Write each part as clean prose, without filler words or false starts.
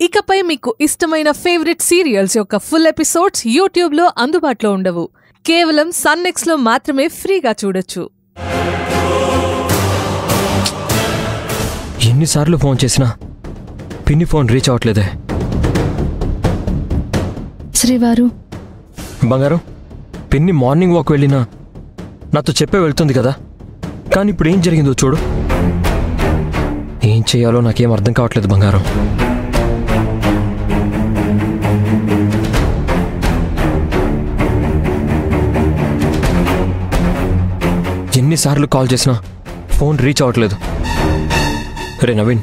ఇకపై మీకు ఇష్టమైన ఫేవరెట్ సీరియల్స్ యొక్క ఫుల్ ఎపిసోడ్స్ యూట్యూబ్లో అందుబాటులో ఉండవు. కేవలం సన్నెక్స్లో మాత్రమే ఫ్రీగా చూడొచ్చు. ఎన్నిసార్లు ఫోన్ చేసినా పిన్ని ఫోన్ రీచ్ అవ్వట్లేదే. శ్రీవారు బంగారం, పిన్ని మార్నింగ్ వాక్ వెళ్ళినా నాతో చెప్పే వెళ్తుంది కదా, కానీ ఇప్పుడు ఏం జరిగిందో చూడు. ఏం చేయాలో నాకేం అర్థం కావట్లేదు బంగారం. ఎన్నిసార్లు కాల్ చేసినా ఫోన్ రీచ్ అవ్వట్లేదు. రే నవీన్,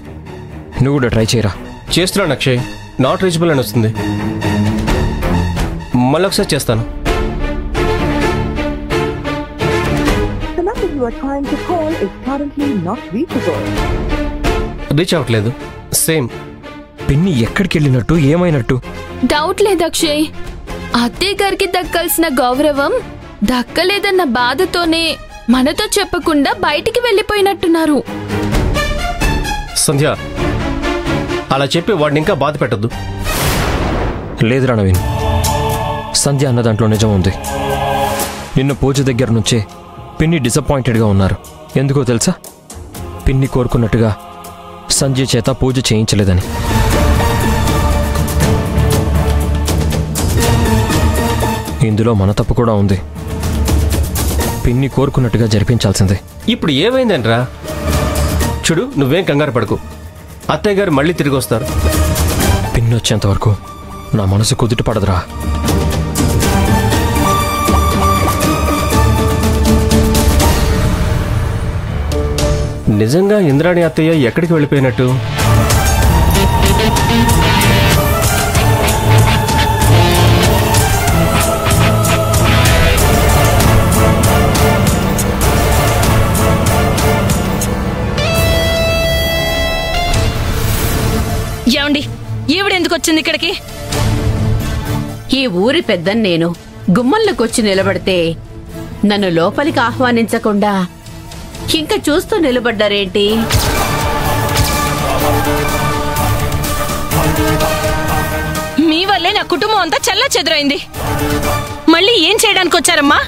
నువ్వు కూడా ట్రై చేయరా. చేస్తున్నాను అక్షయ్, నాట్ రీచబుల్ అని వస్తుంది. మళ్ళీ ఒకసారి చేస్తాను. రీచ్ అవ్వట్లేదు. సేమ్. పిన్ని ఎక్కడికి వెళ్ళినట్టు, ఏమైనట్టు? డౌట్ లేదు అక్షయ్, అత్తయ్య గారికి దక్కాల్సిన గౌరవం దక్కలేదన్న బాధతోనే మనతో చెప్పకుండా బయటికి వెళ్ళిపోయినట్టున్నారు. సంధ్య, అలా చెప్పి వాడిని ఇంకా బాధ పెట్టద్దు. లేదురా నవీన్, సంధ్య అన్న దాంట్లో నిజం ఉంది. నిన్న పూజ దగ్గర నుంచే పిన్ని డిసప్పాయింటెడ్గా ఉన్నారు. ఎందుకో తెలుసా? పిన్ని కోరుకున్నట్టుగా సంజయ్ చేత పూజ చేయించలేదని. ఇందులో మన తప్పు కూడా ఉంది. పిన్ని కోరుకున్నట్టుగా జరిపించాల్సిందే. ఇప్పుడు ఏమైందంట్రా? చూడు, నువ్వేం కంగారు పడకు. అత్తయ్య గారు మళ్ళీ తిరిగి వస్తారు. పిన్ని వచ్చేంత వరకు నా మనసు కుదుట పడదురా. నిజంగా ఇంద్రాణి అత్తయ్య ఎక్కడికి వెళ్ళిపోయినట్టు? ఏమండి, ఈవిడెందుకు వచ్చింది ఇక్కడికి? ఈ ఊరి పెద్దని నేను గుమ్మంలోకొచ్చి నిలబడితే నన్ను లోపలికి ఆహ్వానించకుండా ఇంకా చూస్తూ నిలబడ్డారేంటి? మీ వల్లే నా కుటుంబం అంతా చల్లా చెదురైంది. మళ్ళీ ఏం చేయడానికి వచ్చారమ్మా?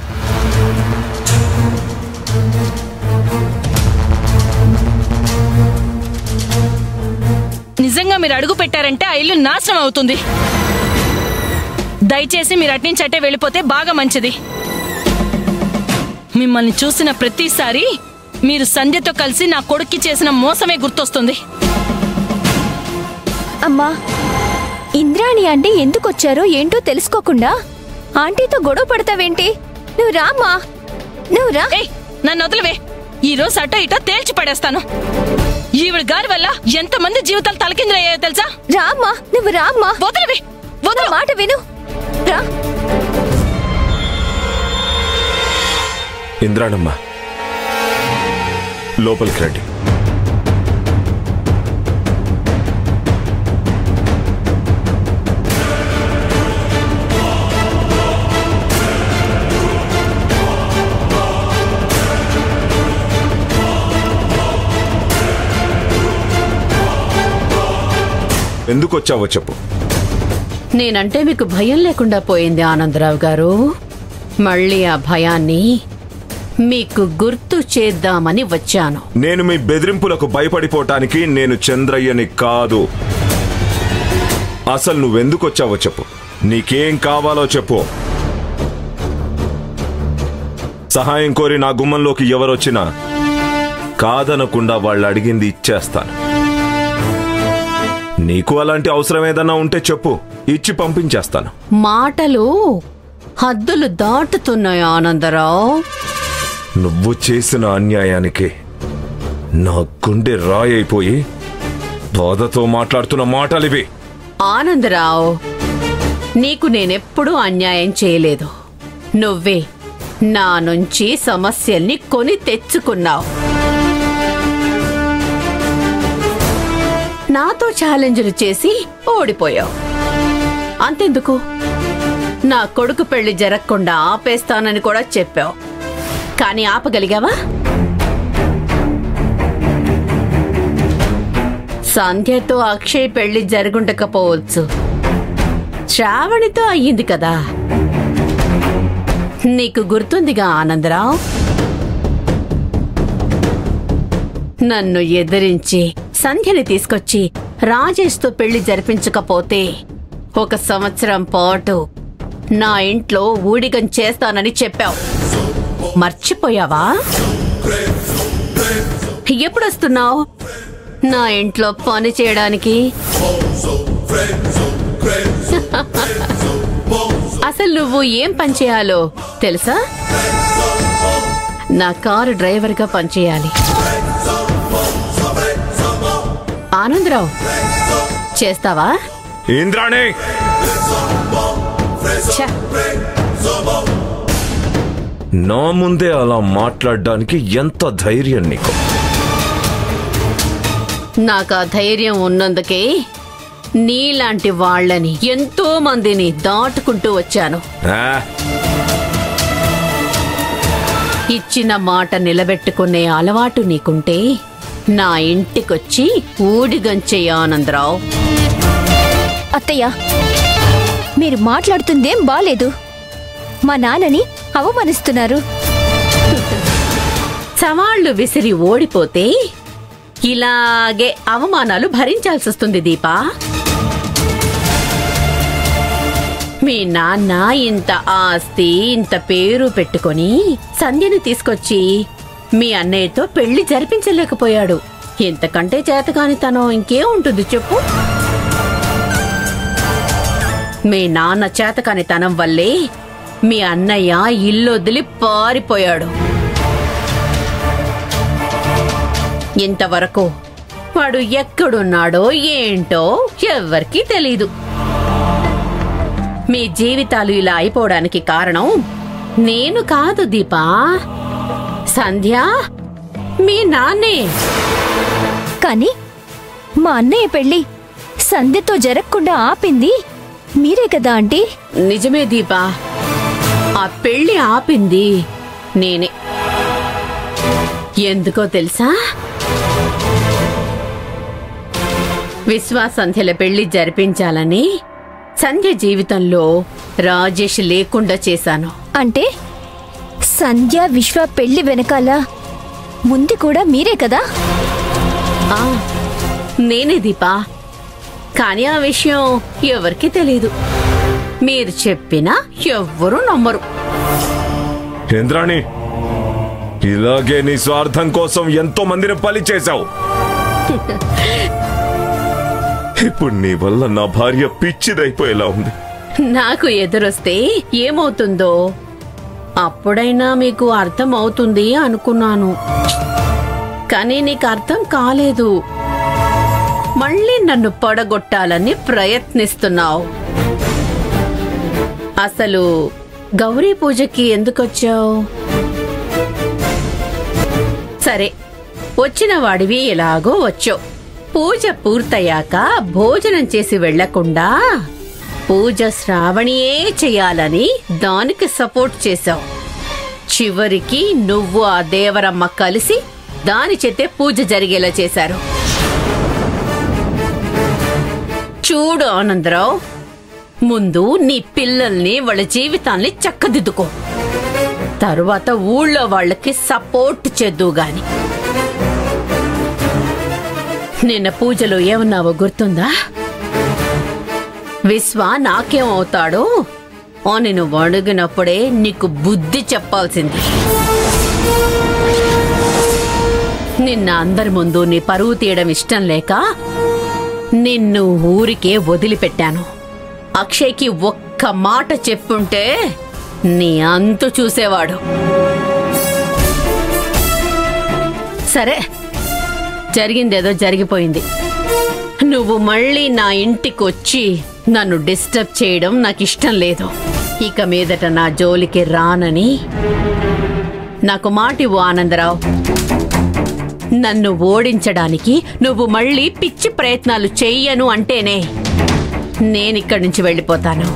నిజంగా మీరు అడుగు పెట్టారంటే ఆ ఇల్లు నాశనం అవుతుంది. దయచేసి మీరు అట్నుంచటే వెళ్ళిపోతే బాగా మంచిది. మిమ్మల్ని చూసిన ప్రతిసారి మీరు సంధ్యతో కలిసి నా కొడుక్కి చేసిన మోసమే గుర్తొస్తుంది. అమ్మా, ఇంద్రాణి అంటే ఎందుకొచ్చారో ఏంటో తెలుసుకోకుండా ఆంటీతో గొడవ పడతావేంటి? నువ్వు రామ్మా, నువ్వు రా. నన్ను వదిలివే. ఈ రోజు అటో ఇటో తేల్చి పడేస్తాను. ఈవిడ గారి వల్ల ఎంతమంది జీవితాలు తలకిందులయ్యాయో తెలుసా? రామ్మా, నువ్వు రామ్మా. వదిలివే, వదిలి మాట విను. రా. ఇంద్రాణమ్మ, లోపలికి రండి. ఎందుకు వచ్చావో చెప్పు. నేనంటే మీకు భయం లేకుండా పోయింది ఆనందరావు గారు. మళ్ళీ ఆ భయాన్ని మీకు గుర్తు చేద్దామని వచ్చాను. నేను మీ బెదిరింపులకు భయపడిపోవటానికి నేను చంద్రయ్యని కాదు. అసలు నువ్వెందుకు వచ్చావో చెప్పు. నీకేం కావాలో చెప్పు. సహాయం కోరి నా గుమ్మంలోకి ఎవరొచ్చినా కాదనకుండా వాళ్ళు అడిగింది ఇచ్చేస్తాను. నీకు అలాంటి అవసరం ఏదన్నా ఉంటే చెప్పు, ఇచ్చి పంపించేస్తాను. మాటలు హద్దులు దాటుతున్నాయి ఆనందరావు. నువ్వు చేసిన అన్యాయానికి నా గుండె రాయైపోయి బాధతో మాట్లాడుతున్న మాటలివి. ఆనందరావు, నీకు నేనెప్పుడూ అన్యాయం చేయలేదు. నువ్వే నా నుంచి సమస్యల్ని కొని తెచ్చుకున్నావు. నాతో ఛాలెంజ్లు చేసి ఓడిపోయావు. అంతెందుకు, నా కొడుకు పెళ్లి జరగకుండా ఆపేస్తానని కూడా చెప్పావు. కానీ ఆపగలిగావా? సంధ్యతో అక్షయ్ పెళ్లి జరుగుండకపోవచ్చు, శ్రావణితో అయ్యింది కదా. నీకు గుర్తుందిగా ఆనందరావు, నన్ను ఎదిరించి సంధ్యని తీసుకొచ్చి రాజేష్తో పెళ్లి జరిపించకపోతే 1 సంవత్సరం పాటు నా ఇంట్లో ఊడిగం చేస్తానని చెప్పావు. మర్చిపోయావా? ఎప్పుడొస్తున్నావు నా ఇంట్లో పని చేయడానికి? అసలు నువ్వు ఏం పని చేయాలో తెలుసా? నా కారు డ్రైవర్గా పనిచేయాలి. ఆనందరావు, చేస్తావా? ఇంద్రాణి, ఛ! నా ముందే అలా మాట్లాడడానికి ఎంత ధైర్యం నీకు? నాకు ఆ ధైర్యం ఉన్నందుకే నీలాంటి వాళ్ళని ఎంతో మందిని దాటుకుంటూ వచ్చాను. ఆ, ఇచ్చిన మాట నిలబెట్టుకునే అలవాటు నీకుంటే నా ఇంటికొచ్చి ఊడిగంచెయ్య ఆనందరావు. అత్తయ్య, మీరు మాట్లాడుతుందేం బాలేదు. మా నాన్నని అవమానిస్తున్నారు. సవాళ్లు విసిరి ఓడిపోతే ఇలాగే అవమానాలు భరించాల్సి వస్తుంది దీపా. మీ నాన్న ఇంత ఆస్తి, ఇంత పేరు పెట్టుకొని సంధ్యని తీసుకొచ్చి మీ అన్నయ్యతో పెళ్లి జరిపించలేకపోయాడు. ఇంతకంటే చేతకానితనం ఇంకేం ఉంటుంది చెప్పు? మీ నాన్న చేతకానితనం వల్లే మీ అన్నయ్య ఇల్లొదిలి పారిపోయాడు. ఇంతవరకు వాడు ఎక్కడున్నాడో ఏంటో ఎవ్వరికీ తెలీదు. మీ జీవితాలు ఇలా అయిపోవడానికి కారణం నేను కాదు దీపా, సంధ్య, మీ నాన్నే. కానీ మా అన్నయ్య పెళ్లి సంధ్యతో జరగకుండా ఆపింది మీరే కదా ఆంటీ? నిజమే దీపా, ఆ పెళ్లి ఆపింది నేనే. ఎందుకో తెలుసా? సంధ్యల పెళ్లి జరిపించాలని సంధ్య జీవితంలో రాజేష్ లేకుండా చేశాను. అంటే సంధ్య విశ్వ పెళ్లి వెనకాల ముందు కూడా మీరే కదా? ఆ, నేనే దీపా. కానీ ఆ విషయం ఎవరికీ తెలీదు. మీరు చెప్పినా ఎవ్వరూ నమ్మరు. ఇంద్రాణి, ఇలాగే నీ స్వార్థం కోసం ఎంతో మందిని బలి చేశావు. ఇప్పుడు నీ వల్ల నా భార్య పిచ్చిదైపోయేలా ఉంది. నాకు ఎదురొస్తే ఏమవుతుందో అప్పుడైనా మీకు అర్థం అవుతుంది అనుకున్నాను. కానీ నీకు అర్థం కాలేదు. మళ్ళీ నన్ను పడగొట్టాలని ప్రయత్నిస్తున్నావు. అసలు గౌరీ పూజకి ఎందుకొచ్చావు? సరే, వచ్చిన వాడివి ఎలాగో వచ్చావు. పూజ పూర్తయ్యాక భోజనం చేసి వెళ్లకుండా పూజ శ్రావణియే చెయ్యాలని దానికి సపోర్ట్ చేశావు. చివరికి నువ్వు ఆ దేవరమ్మ కలిసి దాని చేతే పూజ జరిగేలా చేశారు. చూడు ఆనందరావు, ముందు నీ పిల్లల్ని, వాళ్ళ జీవితాల్ని చక్కదిద్దుకో. తరువాత ఊళ్ళో వాళ్ళకి సపోర్ట్ చేద్దు గాని. నిన్న పూజలో ఏమన్నావో గుర్తుందా? విశ్వ నాకేమవుతాడో అని నువ్వు అడిగినప్పుడే నీకు బుద్ధి చెప్పాల్సింది. నిన్న అందరి ముందు నీ పరువు తీయడం ఇష్టం లేక నిన్ను ఊరికే వదిలిపెట్టాను. అక్షయ్కి ఒక్క మాట చెప్పుంటే నీ అంతు చూసేవాడు. సరే, జరిగిందేదో జరిగిపోయింది. నువ్వు మళ్ళీ నా ఇంటికొచ్చి నన్ను డిస్టర్బ్ చేయడం నాకు ఇష్టం లేదు. ఇక మీదట నా జోలికి రానని నాకు మాటివ్వు ఆనందరావు. నన్ను ఓడించడానికి నువ్వు మళ్ళీ పిచ్చి ప్రయత్నాలు చెయ్యను అంటేనే నేనిక్కడి నుంచి వెళ్ళిపోతాను.